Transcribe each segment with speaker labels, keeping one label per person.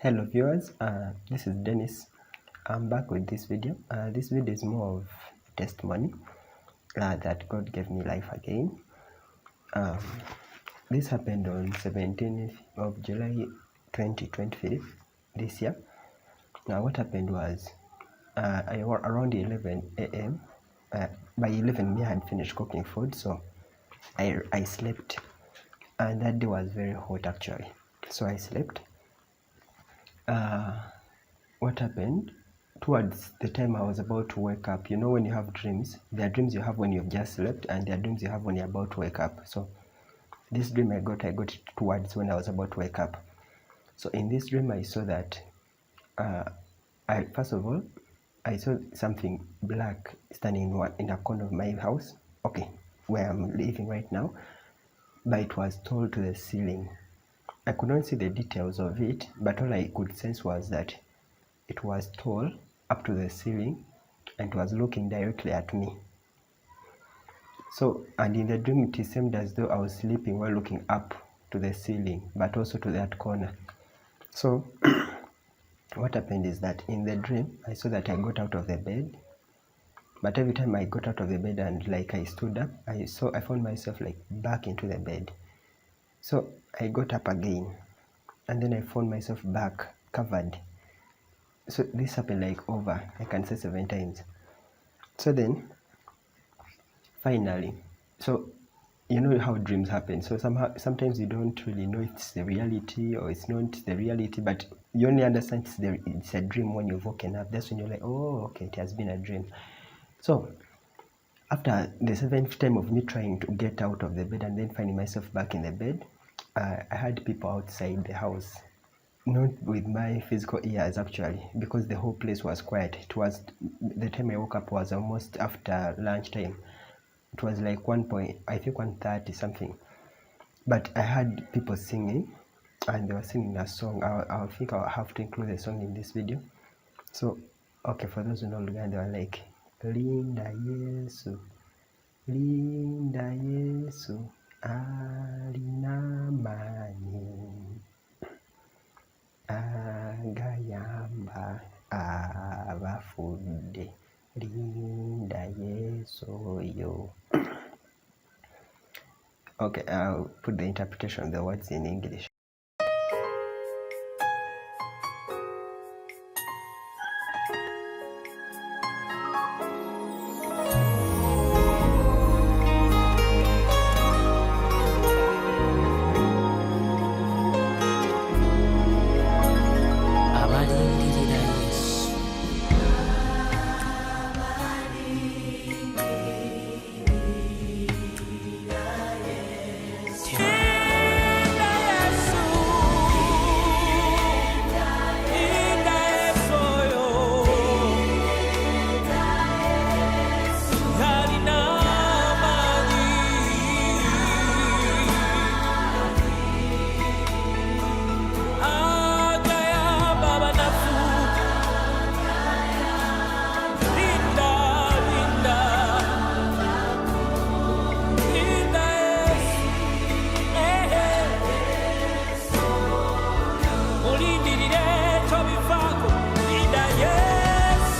Speaker 1: Hello viewers, this is Dennis. I'm back with this video. This video is more of testimony that God gave me life again. This happened on 17th of July 2023 this year. Now what happened was around 11 a.m. By 11 me I had finished cooking food, so I slept, and that day was very hot actually, so I slept. What happened towards the time I was about to wake up, you know, when you have dreams, there are dreams you have when you've just slept, and there are dreams you have when you're about to wake up. So this dream I got it towards when I was about to wake up. So in this dream I saw that first of all I saw something black standing in a corner of my house, okay, where I'm living right now, but it was tall to the ceiling. I could not see the details of it, but all I could sense was that it was tall up to the ceiling and it was looking directly at me. So, and in the dream it seemed as though I was sleeping while looking up to the ceiling, but also to that corner. So what happened is that in the dream I saw that I got out of the bed, but every time I got out of the bed and like I stood up, I found myself like back into the bed. So I got up again, and then I found myself back covered. So this happened like over, I can say 7 times. So then finally, so you know how dreams happen, so sometimes you don't really know it's the reality or it's not the reality, but you only understand it's a dream when you've woken up. That's when you're like, oh okay, it has been a dream. So after the 7th time of me trying to get out of the bed and then finding myself back in the bed, I had people outside the house, not with my physical ears actually, because the whole place was quiet. It was, the time I woke up was almost after lunchtime. It was like 1:30 something, but I heard people singing, and they were singing a song. I think I'll have to include the song in this video. So okay, for those who know Luganda, they were like, Linda Yesu, Linda Yesu alinamani agayamba abafudde Linda Yesu yo. Okay, I'll put the interpretation of the words in English.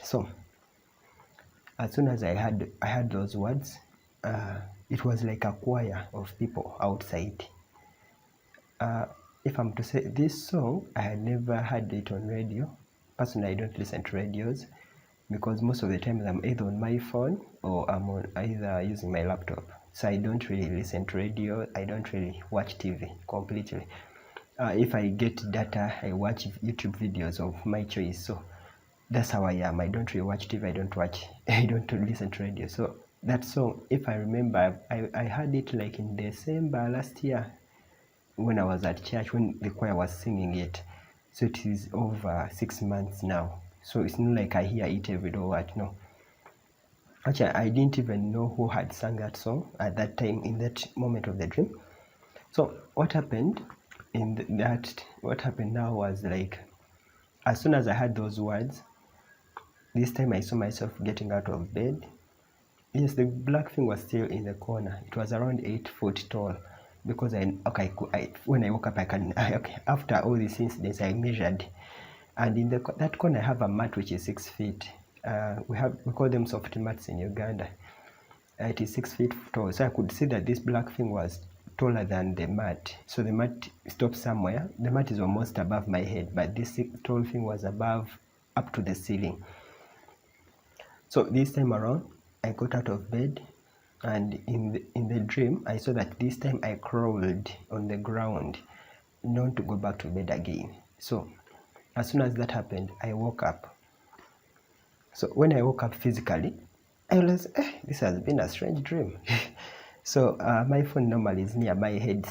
Speaker 1: So as soon as I heard those words, it was like a choir of people outside. If I'm to say, this song, I had never heard it on radio. Personally, I don't listen to radios because most of the time I'm either on my phone or I'm either using my laptop. So I don't really listen to radio. I don't really watch TV completely. If I get data, I watch YouTube videos of my choice. So that's how I am. I don't really watch TV. I don't listen to radio. So that song, if I remember, I heard it like in December last year when I was at church, when the choir was singing it. So it is over 6 months now. So it's not like I hear it every day or what, no. Actually, I didn't even know who had sung that song at that time, in that moment of the dream. So what happened what happened now was like, as soon as I heard those words, this time I saw myself getting out of bed. Yes, the black thing was still in the corner. It was around 8 foot tall, because when I woke up, after all these incidents, I measured And in that corner I have a mat which is 6 feet. We call them soft mats in Uganda. It is 6 feet tall, so I could see that this black thing was taller than the mat. So the mat stopped somewhere. The mat is almost above my head, but this tall thing was above, up to the ceiling. So this time around, I got out of bed, and in the dream, I saw that this time I crawled on the ground, not to go back to bed again. So as soon as that happened, I woke up. So when I woke up physically, I realized, this has been a strange dream. So my phone normally is near my head.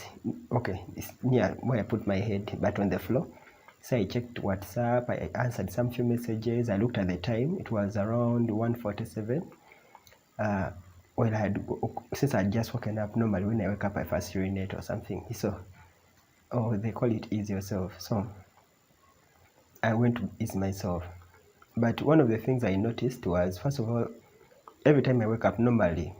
Speaker 1: Okay, it's near where I put my head, but on the floor. So I checked WhatsApp, I answered some few messages, I looked at the time, it was around 1:47. Well, since I had just woken up, normally when I wake up I first urinate or something. So, they call it ease yourself. So I went to ease myself. But one of the things I noticed was, first of all, every time I wake up, normally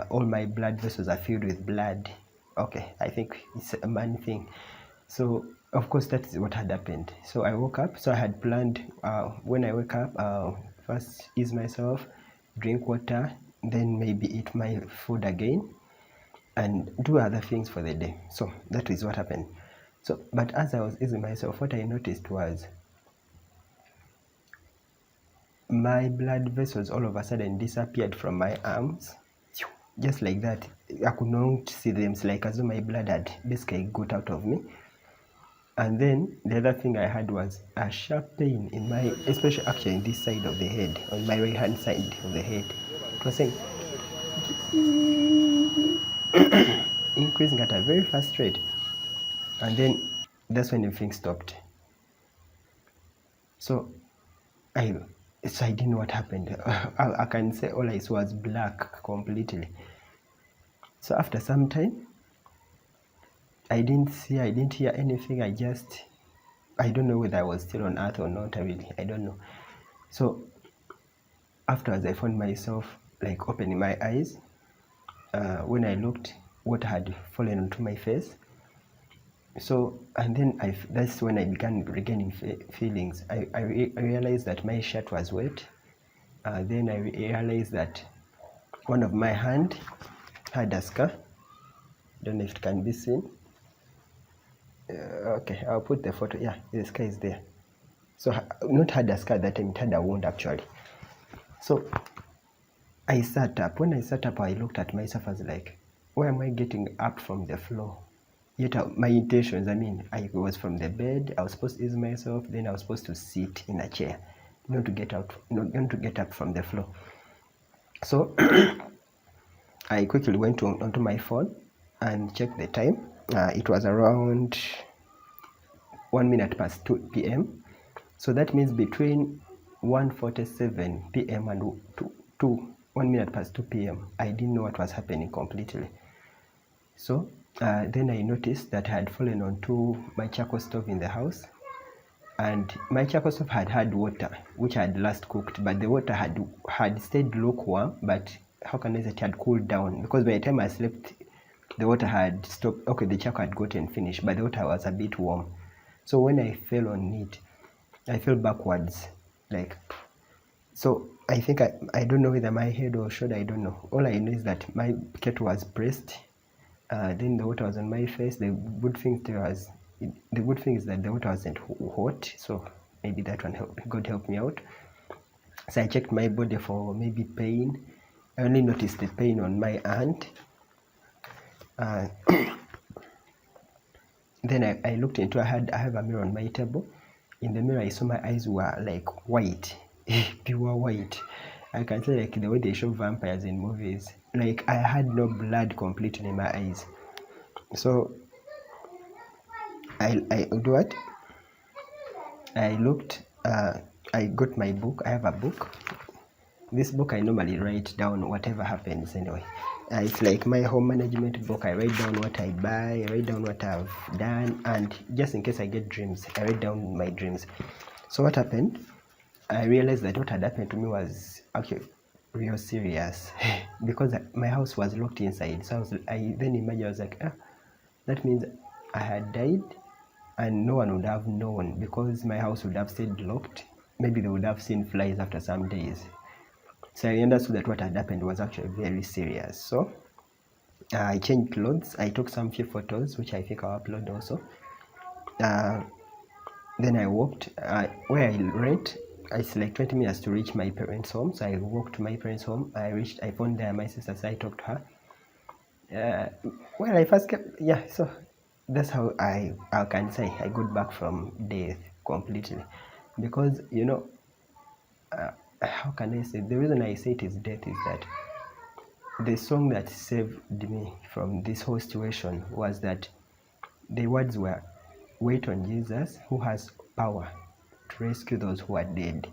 Speaker 1: all my blood vessels are filled with blood. Okay, I think it's a man thing. So of course that is what had happened. So I woke up, so I had planned when I wake up, first ease myself, drink water, then maybe eat my food again and do other things for the day. So that is what happened. So but as I was easing myself, what I noticed was my blood vessels all of a sudden disappeared from my arms, just like that. I could not see them. It's like as though my blood had basically got out of me. And then the other thing I had was a sharp pain in my, especially actually in this side of the head, on my right hand side of the head. It was saying increasing at a very fast rate. And then that's when everything stopped. So I didn't know what happened. I can say all I saw was black completely. So after some time, I didn't hear anything. I don't know whether I was still on earth or not, really. I don't know. So afterwards, I found myself like opening my eyes. When I looked, water had fallen onto my face. So, and then that's when I began regaining feelings. I realized that my shirt was wet. Then I realized that one of my hand had a scar. Don't know if it can be seen. Okay, I'll put the photo. Yeah, the scar is there. So not had a scar that time, it had a wound actually. So I sat up. When I sat up, I looked at myself as like, why am I getting up from the floor? Yet my intentions, I was from the bed, I was supposed to ease myself, then I was supposed to sit in a chair, not to get up from the floor. So I quickly went onto my phone and checked the time. It was around 1 minute past 2 p.m. So that means between 1:47 p.m. and 1 minute past 2 p.m. I didn't know what was happening completely. So then I noticed that I had fallen onto my charcoal stove in the house, and my charcoal stove had water which I had last cooked, but the water had stayed lukewarm, but how can I say, it had cooled down, because by the time I slept the water had stopped. Okay, the charcoal had gotten finished, but the water was a bit warm. So when I fell on it, I fell backwards, like, so I think I don't know whether my head or shoulder, I don't know. All I know is that my kettle was pressed. Then the water was on my face. The good thing is that the water wasn't hot, so maybe that one God helped me out. So I checked my body for maybe pain. I only noticed the pain on my hand. Then I looked into, I have a mirror on my table. In the mirror I saw my eyes were like white, pure white. I can say like the way they show vampires in movies. Like I had no blood completely in my eyes. So I do what? I looked, I got my book. I have a book. This book I normally write down whatever happens anyway. It's like my home management book. I write down what I buy, I write down what I've done, and just in case I get dreams, I write down my dreams. So what happened? I realized that what had happened to me was actually real serious because my house was locked inside. So I then imagined, I was like, that means I had died and no one would have known because my house would have stayed locked. Maybe they would have seen flies after some days. So I understood that what had happened was actually very serious. So I changed clothes. I took some few photos, which I think I'll upload also. Then I walked where I rent. It's like 20 minutes to reach my parents' home. So I walked to my parents' home. I found there my sister, so I talked to her. When I first came, so that's how I can say I got back from death completely. Because, how can I say, the reason I say it is death is that the song that saved me from this whole situation was that the words were, "Wait on Jesus, who has power to rescue those who are dead."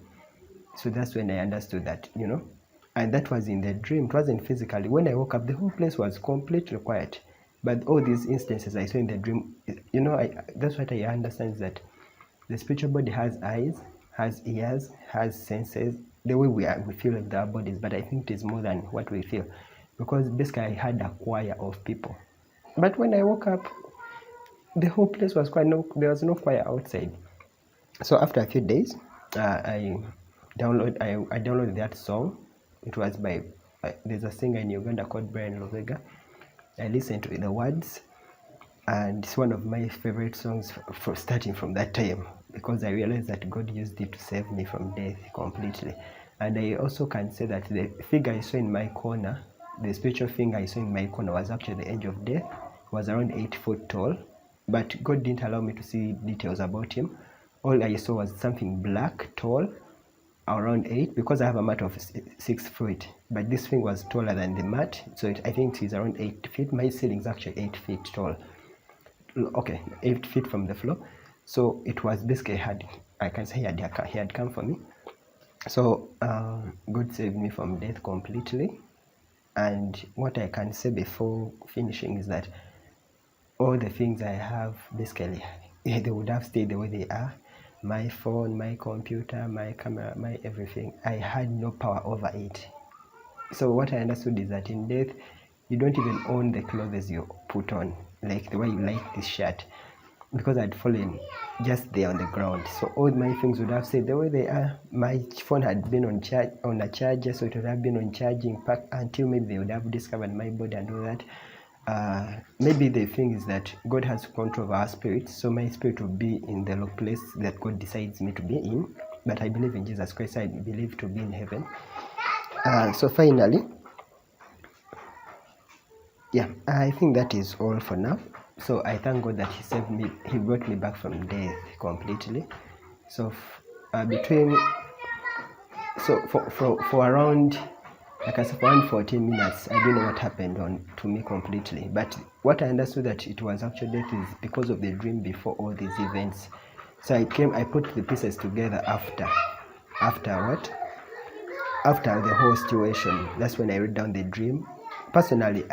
Speaker 1: So that's when I understood that, and that was in the dream. It wasn't physically. When I woke up, the whole place was completely quiet. But all these instances I saw in the dream, that's what I understand, is that the spiritual body has eyes, has ears, has senses, the way we feel with our bodies. But I think it is more than what we feel, because basically I had a choir of people. But when I woke up, the whole place was quiet. There was no choir outside. So after a few days, I downloaded that song. It was by there's a singer in Uganda called Brian Lovega. I listened to the words, and it's one of my favorite songs for starting from that time, because I realized that God used it to save me from death completely. And I also can say that the figure I saw in my corner, the spiritual figure I saw in my corner, was actually the angel of death. It was around 8 feet tall, but God didn't allow me to see details about him. All I saw was something black, tall, around 8, because I have a mat of 6 feet, but this thing was taller than the mat, so I think it's around 8 feet. My ceiling is actually 8 feet tall. Okay, 8 feet from the floor. So it was basically I can say he had come for me. So God saved me from death completely. And what I can say before finishing is that all the things I have, basically, they would have stayed the way they are. My phone, my computer, my camera, my everything. I had no power over it. So what I understood is that in death, you don't even own the clothes you put on, like the way you like this shirt, because I'd fallen just there on the ground. So all my things would have stayed the way they are. My phone had been on a charger, so it would have been on charging pack until maybe they would have discovered my body and all that. Maybe the thing is that God has control of our spirits, so my spirit will be in the place that God decides me to be in. But I believe in Jesus Christ. I believe to be in heaven. So finally, I think that is all for now. So I thank God that He saved me. He brought me back from death completely. So for around, like I said, for around 14 minutes, I didn't know what happened to me completely. But what I understood that it was actually death is because of the dream before all these events. So I put the pieces together after the whole situation. That's when I wrote down the dream. Personally,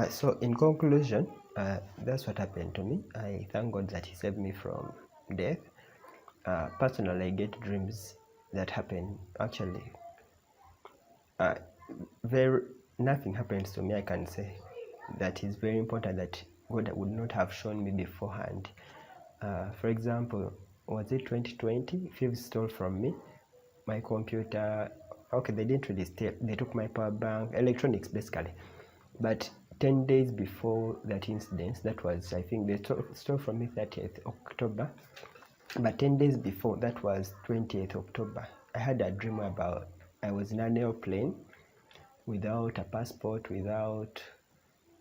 Speaker 1: so in conclusion, that's what happened to me. I thank God that He saved me from death. Personally, I get dreams that happen. Actually, nothing happens to me, I can say. That is very important, that God would not have shown me beforehand. For example, was it 2020? Thieves stole from me my computer. Okay, they didn't really steal. They took my power bank, electronics basically. But 10 days before that incident, that was, I think, they stole from me 30th October. But 10 days before, that was 20th October, I had a dream about I was in an airplane without a passport, without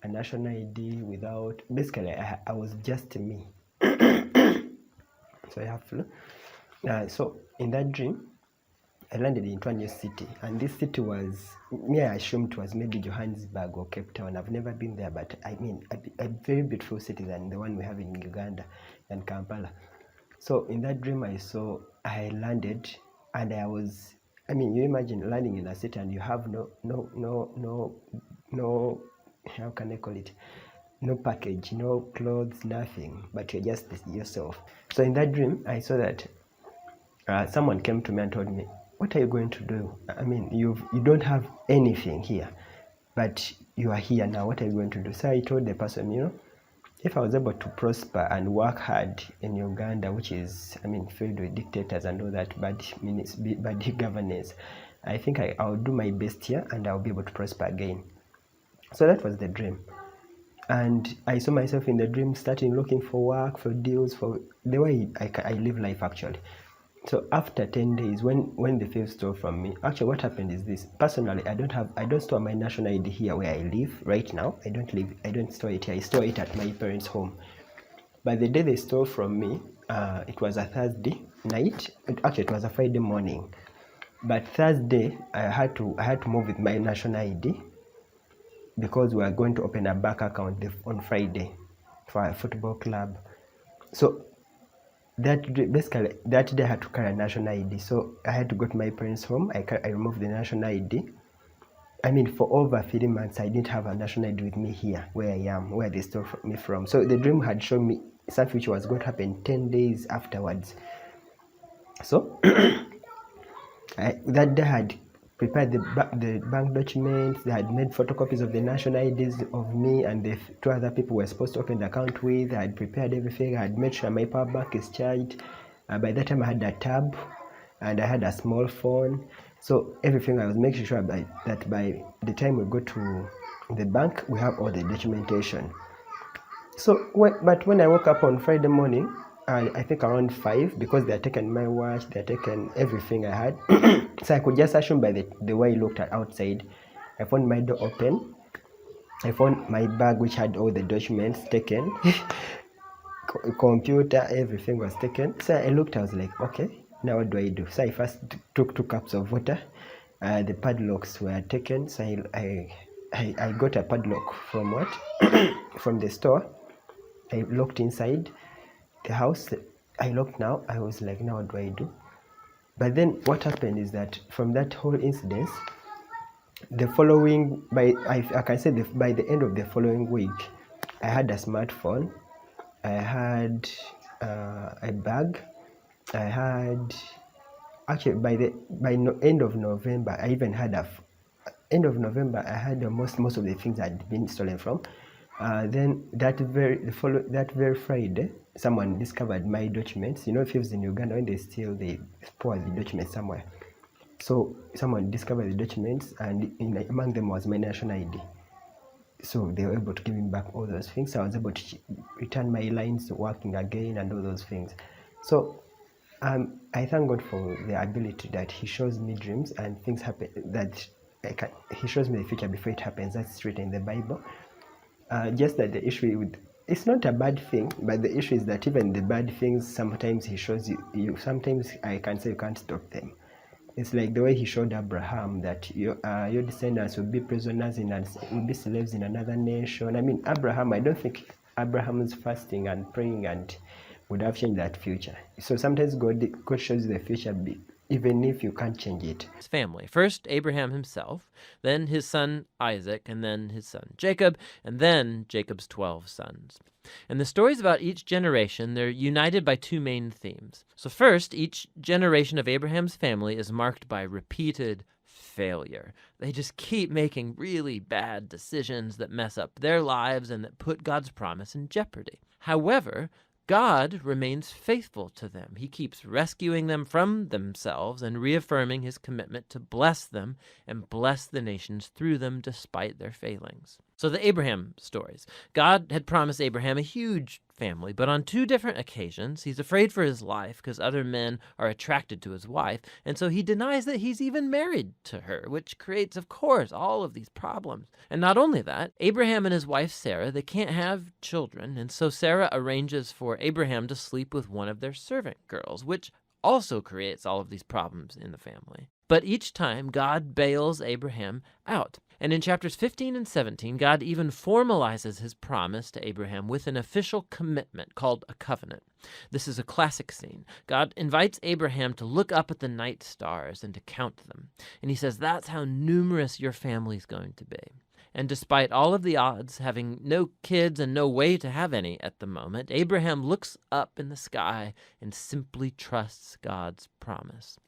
Speaker 1: a national ID, without, basically I was just me. So I have flu. So in that dream, I landed into a new city, and this city was, I assumed it was maybe Johannesburg or Cape Town. I've never been there, but I mean, a very beautiful city than the one we have in Uganda and Kampala. So in that dream I landed, and you imagine landing in a city and you have no, how can I call it? No package, no clothes, nothing, but you're just yourself. So in that dream, I saw that someone came to me and told me, "What are you going to do? I mean, you don't have anything here. but you are here now, what are you going to do? So I told the person, if I was able to prosper and work hard in Uganda, which is, filled with dictators and all that bad governance, I think I'll do my best here and I'll be able to prosper again. So that was the dream. And I saw myself in the dream starting looking for work, for deals, for the way I live life actually. So after 10 days, when the thief stole from me, actually what happened is this. Personally, I don't store my national ID here where I live right now. I don't store it here. I store it at my parents' home. But the day they stole from me, it was a Thursday night. Actually, it was a Friday morning. But Thursday, I had to move with my national ID because we are going to open a bank account on Friday for a football club. So that day I had to carry a national ID. So I had to go to my parents' home. I removed the national ID. For over 3 months, I didn't have a national ID with me here, where I am, where they stole me from. So the dream had shown me something which was going to happen 10 days afterwards. So that day I had prepared the bank documents. They had made photocopies of the national IDs of me and the 2 other people we're supposed to open the account with. I had prepared everything. I had made sure my power bank is charged. By that time I had a tab and I had a small phone. So everything, I was making sure that by the time we go to the bank, we have all the documentation. So when I woke up on Friday morning, I think around 5, because they had taken my watch, they had taken everything I had. So I could just assume by the way I looked at outside. I found my door open. I found my bag which had all the documents taken. Computer, everything was taken. So I looked, I was like, okay, now what do I do? So I first took 2 cups of water. The padlocks were taken. So I got a padlock from from the store. I locked inside the house. I locked now. I was like, now what do I do? But then what happened is that from that whole incident, the following, by the end of the following week, I had a smartphone, I had a bag, I had, actually by end of November, I even had I had most of the things that had been stolen from. Then that very Friday, someone discovered my documents. Thieves in Uganda, when they steal, they spoil the documents somewhere. So someone discovered the documents, and among them was my national ID. So they were able to give me back all those things. So I was able to return my lines working again and all those things. So I thank God for the ability that He shows me dreams and things happen, that He shows me the future before it happens. That's written in the Bible. Just that the issue it's not a bad thing, but the issue is that even the bad things, sometimes He shows you sometimes I can say you can't stop them. It's like the way He showed Abraham that your descendants will be prisoners will be slaves in another nation. Abraham, I don't think Abraham's fasting and praying and would have changed that future. So sometimes God shows you the future even if you can't change it.
Speaker 2: His family. First, Abraham himself, then his son Isaac, and then his son Jacob, and then Jacob's 12 sons. And the stories about each generation, they're united by 2 main themes. So first, each generation of Abraham's family is marked by repeated failure. They just keep making really bad decisions that mess up their lives and that put God's promise in jeopardy. However, God remains faithful to them. He keeps rescuing them from themselves and reaffirming His commitment to bless them and bless the nations through them despite their failings. So the Abraham stories. God had promised Abraham a huge family, but on 2 different occasions, he's afraid for his life because other men are attracted to his wife, and so he denies that he's even married to her, which creates, of course, all of these problems. And not only that, Abraham and his wife Sarah, they can't have children, and so Sarah arranges for Abraham to sleep with one of their servant girls, which also creates all of these problems in the family. But each time, God bails Abraham out. And in chapters 15 and 17, God even formalizes His promise to Abraham with an official commitment called a covenant. This is a classic scene. God invites Abraham to look up at the night stars and to count them. And He says, that's how numerous your family's going to be. And despite all of the odds, having no kids and no way to have any at the moment, Abraham looks up in the sky and simply trusts God's promise.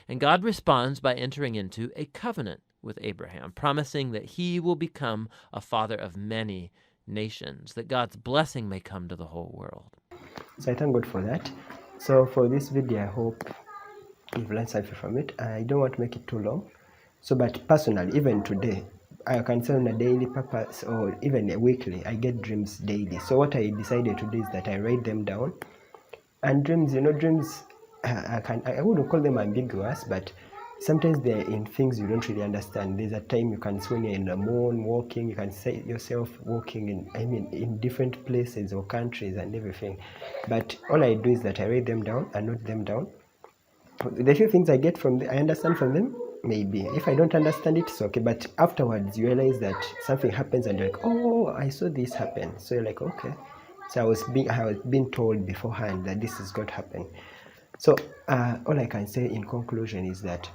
Speaker 2: And God responds by entering into a covenant with Abraham, promising that he will become a father of many nations, that God's blessing may come to the whole world.
Speaker 1: So I thank God for that. So for this video, I hope you've learned something from it. I don't want to make it too long. So, but personally, even today, I can say on a daily purpose or even a weekly, I get dreams daily. So what I decided to do is that I write them down. And dreams, dreams, I wouldn't call them ambiguous, but sometimes they're in things you don't really understand. There's a time you can see when you're in the moon walking, you can see yourself walking in different places or countries and everything. But all I do is that I write them down and note them down. The few things I get from I understand from them, maybe. If I don't understand it, it's okay. But afterwards, you realize that something happens and you're like, oh, I saw this happen. So you're like, okay. So I was being told beforehand that this is going to happen. So all I can say in conclusion is that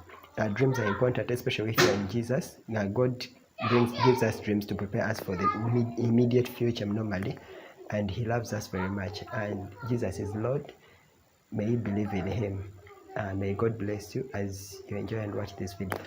Speaker 1: dreams are important, especially if you're in Jesus. God gives us dreams to prepare us for the immediate future normally. And he loves us very much. And Jesus is Lord. May you believe in him. May God bless you as you enjoy and watch this video.